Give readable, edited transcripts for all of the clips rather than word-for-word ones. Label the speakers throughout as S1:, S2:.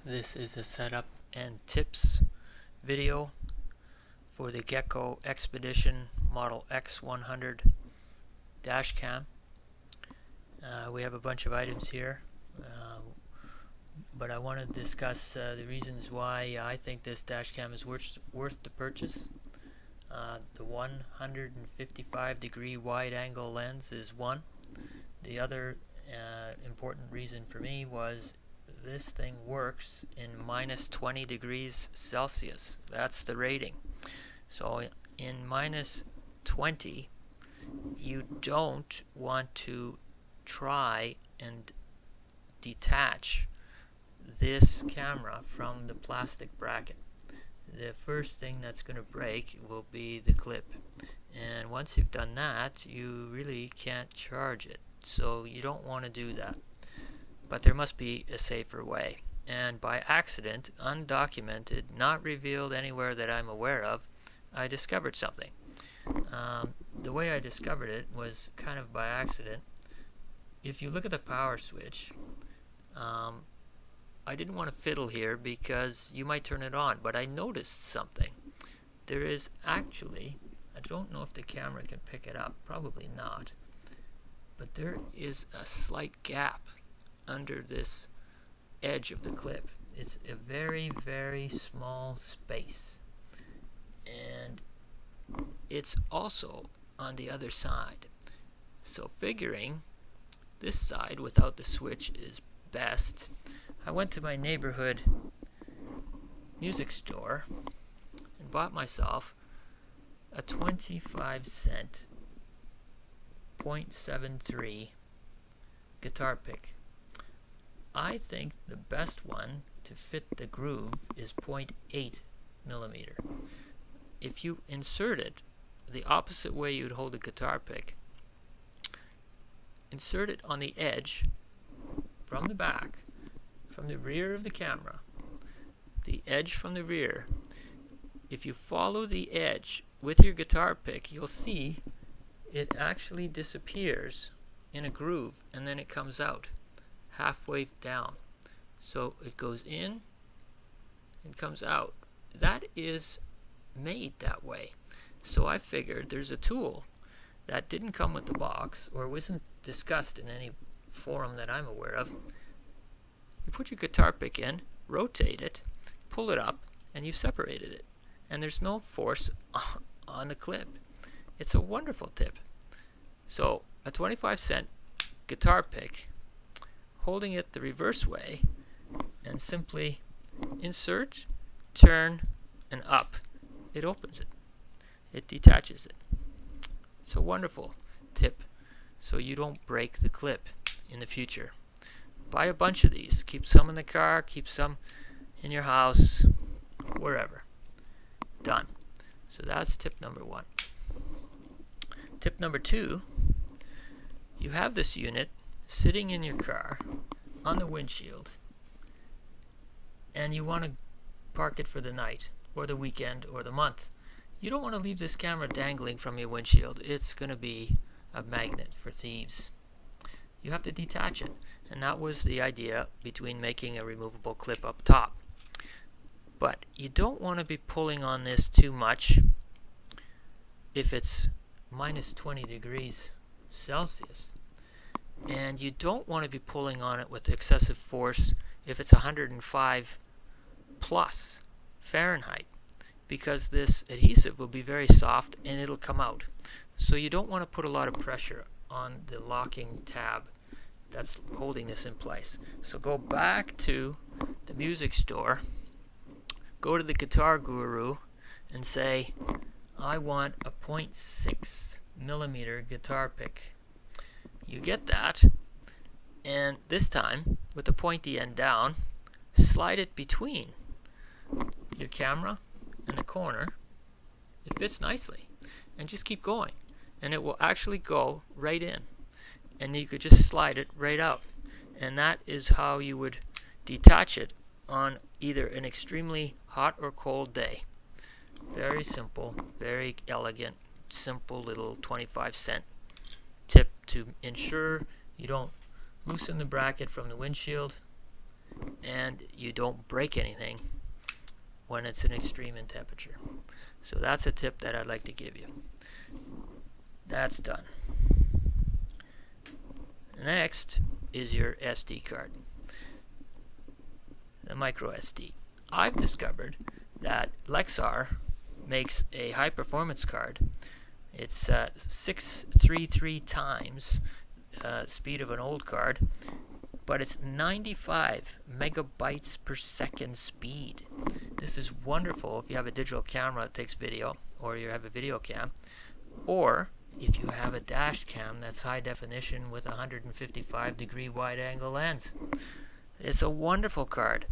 S1: This is a setup and tips video for the Geko Xpedition Model X100 Dashcam. We have a bunch of items here, but I want to discuss the reasons why I think this dashcam is worth the purchase. The 155 degree wide angle lens is one. The other important reason for me was this thing works in minus 20 degrees Celsius. That's the rating. So in minus 20, you don't want to try and detach this camera from the plastic bracket. The first thing that's going to break will be the clip, and once you've done that, you really can't charge it, so you don't want to do that. But there must be a safer way, and by accident, undocumented, not revealed anywhere that I'm aware of, I discovered something. The way I discovered it was kind of by accident. If you look at the power switch, I didn't want to fiddle here because you might turn it on, but I noticed something. There is actually, I don't know if the camera can pick it up, probably not, but there is a slight gap under this edge of the clip. It's a very, very small space, and it's also on the other side. So figuring this side without the switch is best, I went to my neighborhood music store and bought myself a 25-cent .73 guitar pick. I think the best one to fit the groove is 0.8 millimeter. If you insert it the opposite way you'd hold a guitar pick, insert it on the edge from the back, from the rear of the camera, the edge from the rear. If you follow the edge with your guitar pick, you'll see it actually disappears in a groove, and then it comes out halfway down. So it goes in and comes out. That is made that way. So I figured there's a tool that didn't come with the box or wasn't discussed in any forum that I'm aware of. You put your guitar pick in, rotate it, pull it up, and you've separated it. And there's no force on the clip. It's a wonderful tip. So a 25-cent guitar pick, holding it the reverse way, and simply insert, turn, and up. It opens it. It detaches it. It's a wonderful tip so you don't break the clip in the future. Buy a bunch of these. Keep some in the car, keep some in your house, wherever. Done. So that's tip number one. Tip number two, you have this unit sitting in your car on the windshield, and you want to park it for the night or the weekend or the month. You don't want to leave this camera dangling from your windshield. It's going to be a magnet for thieves. You have to detach it, and that was the idea between making a removable clip up top. But you don't want to be pulling on this too much if it's minus 20 degrees Celsius, and you don't want to be pulling on it with excessive force if it's 105 plus Fahrenheit, because this adhesive will be very soft and it'll come out. So you don't want to put a lot of pressure on the locking tab that's holding this in place. So go back to the music store, go to the guitar guru and say, I want a 0.6 millimeter guitar pick. You get that, and this time with the pointy end down, slide it between your camera and the corner. It fits nicely, and just keep going, and it will actually go right in, and you could just slide it right out. And that is how you would detach it on either an extremely hot or cold day. Very simple, very elegant, simple little 25-cent tip to ensure you don't loosen the bracket from the windshield and you don't break anything when it's an extreme in temperature. So that's a tip that I'd like to give you. That's done. Next is your SD card, the micro SD. I've discovered that Lexar makes a high performance card. It's 633 times speed of an old card, but it's 95 megabytes per second speed. This is wonderful if you have a digital camera that takes video, or you have a video cam, or if you have a dash cam that's high definition with a 155 degree wide angle lens. It's a wonderful card.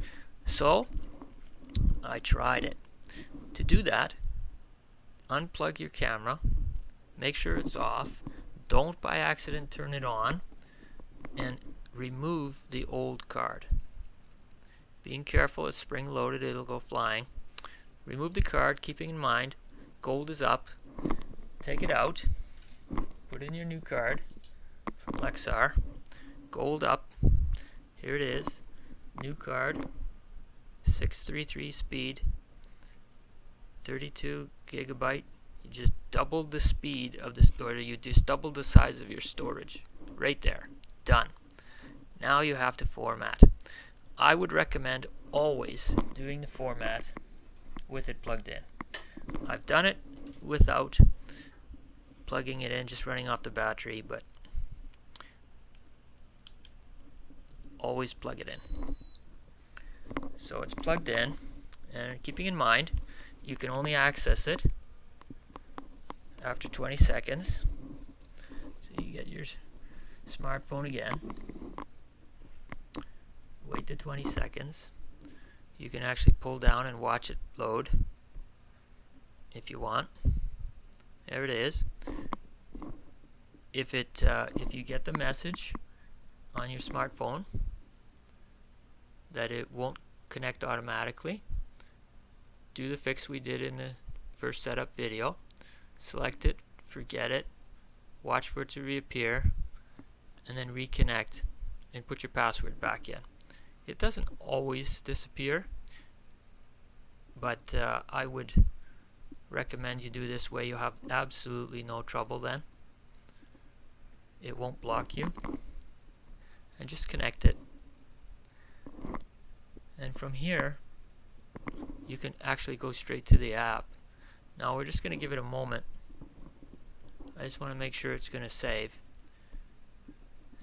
S1: So I tried it. To do that, unplug your camera, make sure it's off, don't by accident turn it on, and remove the old card. Being careful, it's spring loaded, it'll go flying. Remove the card, keeping in mind gold is up. Take it out, put in your new card from Lexar, gold up, here it is, new card, 633 speed, 32 gigabyte. You just doubled the speed of this, or you just doubled the size of your storage. Right there. Done. Now you have to format. I would recommend always doing the format with it plugged in. I've done it without plugging it in, just running off the battery, but always plug it in. So it's plugged in, and keeping in mind you can only access it after 20 seconds. So you get your smartphone again, wait to 20 seconds. You can actually pull down and watch it load if you want. There it is. If you get the message on your smartphone that it won't connect automatically, do the fix we did in the first setup video. Select it, forget it, watch for it to reappear, and then reconnect and put your password back in. It doesn't always disappear, but I would recommend you do this way. You'll have absolutely no trouble then. It won't block you. And just connect it. And from here, you can actually go straight to the app. Now we're just going to give it a moment. I just want to make sure it's going to save.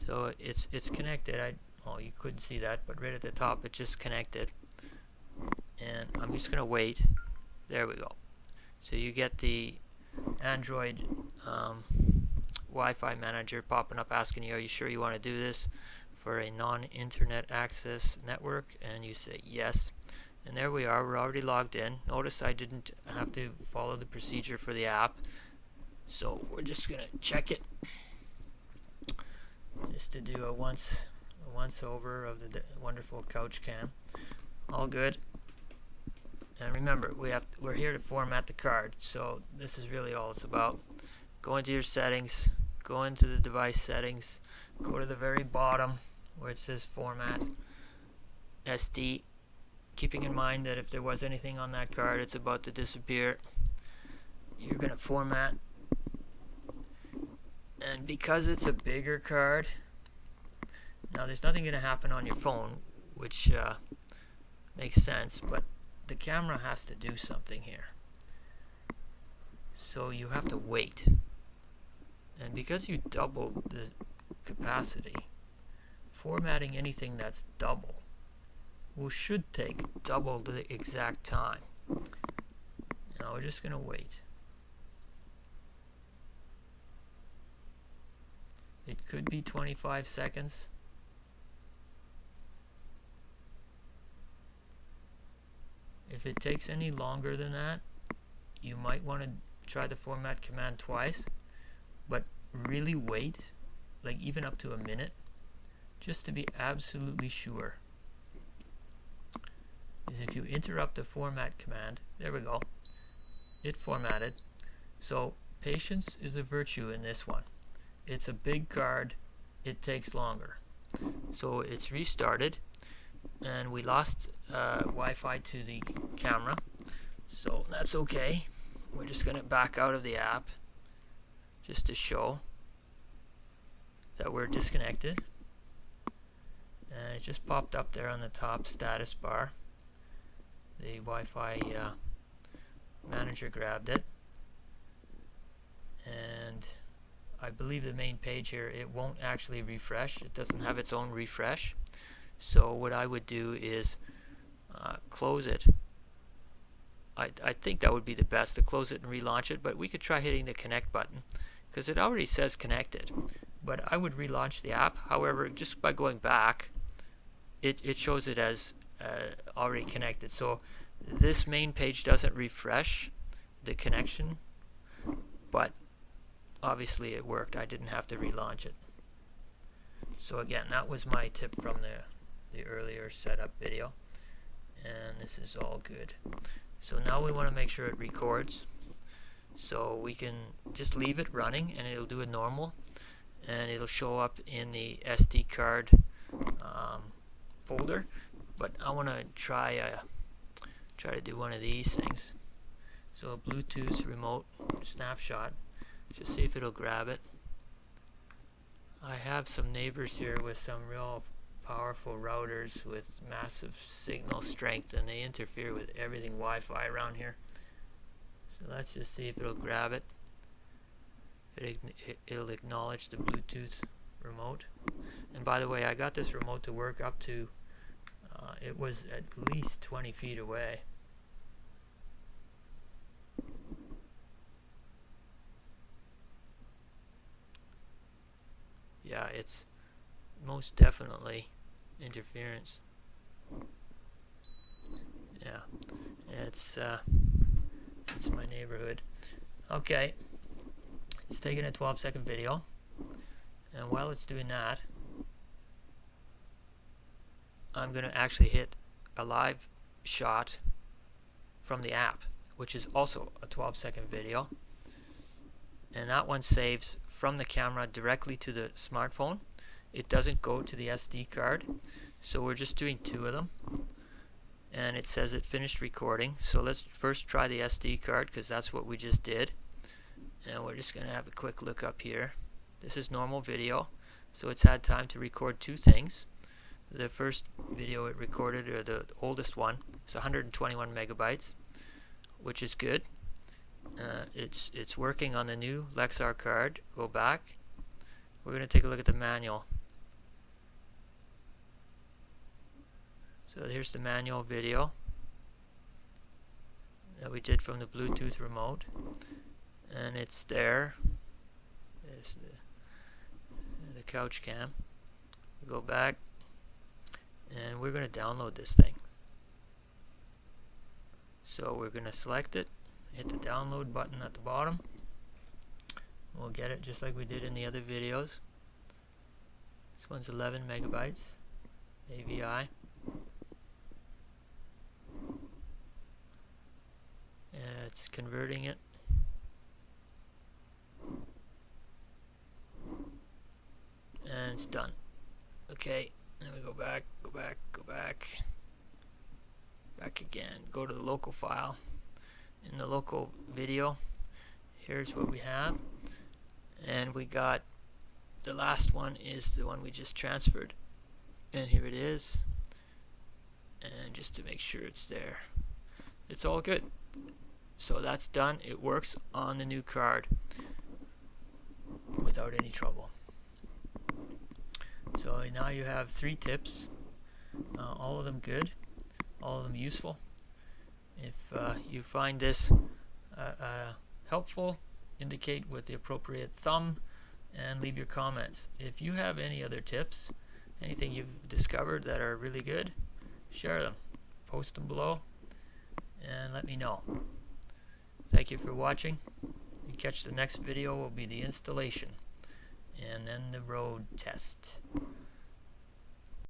S1: So it's connected. Oh, you couldn't see that, but right at the top it just connected. And I'm just going to wait. There we go. So you get the Android Wi-Fi manager popping up asking you, are you sure you want to do this for a non-internet access network? And you say yes. And there we are, we're already logged in. Notice I didn't have to follow the procedure for the app. So we're just going to check it. Just to do a once over of the wonderful couch cam. All good. And remember, we're here to format the card. So this is really all it's about. Go into your settings, go into the device settings, go to the very bottom where it says format SD. Keeping in mind that if there was anything on that card, it's about to disappear. You're going to format. And because it's a bigger card, now there's nothing going to happen on your phone, which makes sense, but the camera has to do something here. So you have to wait. And because you doubled the capacity, formatting anything that's double should take double the exact time. Now we're just going to wait. It could be 25 seconds. If it takes any longer than that, you might want to try the format command twice, but really wait, like even up to a minute, just to be absolutely sure. Is if you interrupt the format command, there we go, it formatted. So patience is a virtue in this one. It's a big card, it takes longer. So it's restarted. and we lost Wi-Fi to the camera, so that's okay. We're just going to back out of the app just to show that we're disconnected, and it just popped up there on the top status bar. The Wi-Fi manager grabbed it, and I believe the main page here, it won't actually refresh. It doesn't have its own refresh. So what I would do is close it. I think that would be the best, to close it and relaunch it, but we could try hitting the connect button because it already says connected. But I would relaunch the app. However, just by going back, it shows it as already connected. So this main page doesn't refresh the connection, but obviously it worked. I didn't have to relaunch it. So again, that was my tip from the earlier setup video, and this is all good. So now we want to make sure it records, so we can just leave it running and it'll do a normal, and it'll show up in the SD card folder. But I want to try to do one of these things. So a Bluetooth remote snapshot. Just see if it'll grab it. I have some neighbors here with some real powerful routers with massive signal strength, and they interfere with everything Wi-Fi around here. So let's just see if it'll grab it. It'll acknowledge the Bluetooth remote. And by the way, I got this remote to work up to it was at least 20 feet away. Yeah, it's most definitely interference. Yeah, it's my neighborhood. Okay, it's taking a 12-second video, and while it's doing that, I'm going to actually hit a live shot from the app, which is also a 12-second video, and that one saves from the camera directly to the smartphone. It doesn't go to the SD card, so we're just doing 2 of them, and it says it finished recording. So let's first try the SD card, because that's what we just did, and we're just going to have a quick look up here. This is normal video, so it's had time to record 2 things. The first video it recorded, or the oldest one, is 121 megabytes, which is good. It's working on the new Lexar card. Go back. We're going to take a look at the manual. So here's the manual video that we did from the Bluetooth remote, and it's there. There's the couch cam. Go back, and we're going to download this thing. So we're going to select it, hit the download button at the bottom. We'll get it just like we did in the other videos. This one's 11 megabytes AVI. It's converting it. And it's done. Okay, then we go back, back again. Go to the local file. In the local video, here's what we have. And we got the last one is the one we just transferred. And here it is. And just to make sure it's there, it's all good. So that's done. It works on the new card without any trouble. So now you have 3 tips, all of them good, all of them useful. If you find this helpful, indicate with the appropriate thumb and leave your comments. If you have any other tips, anything you've discovered that are really good, share them, post them below, and let me know. Thank you for watching. You catch the next video will be the installation and then the road test.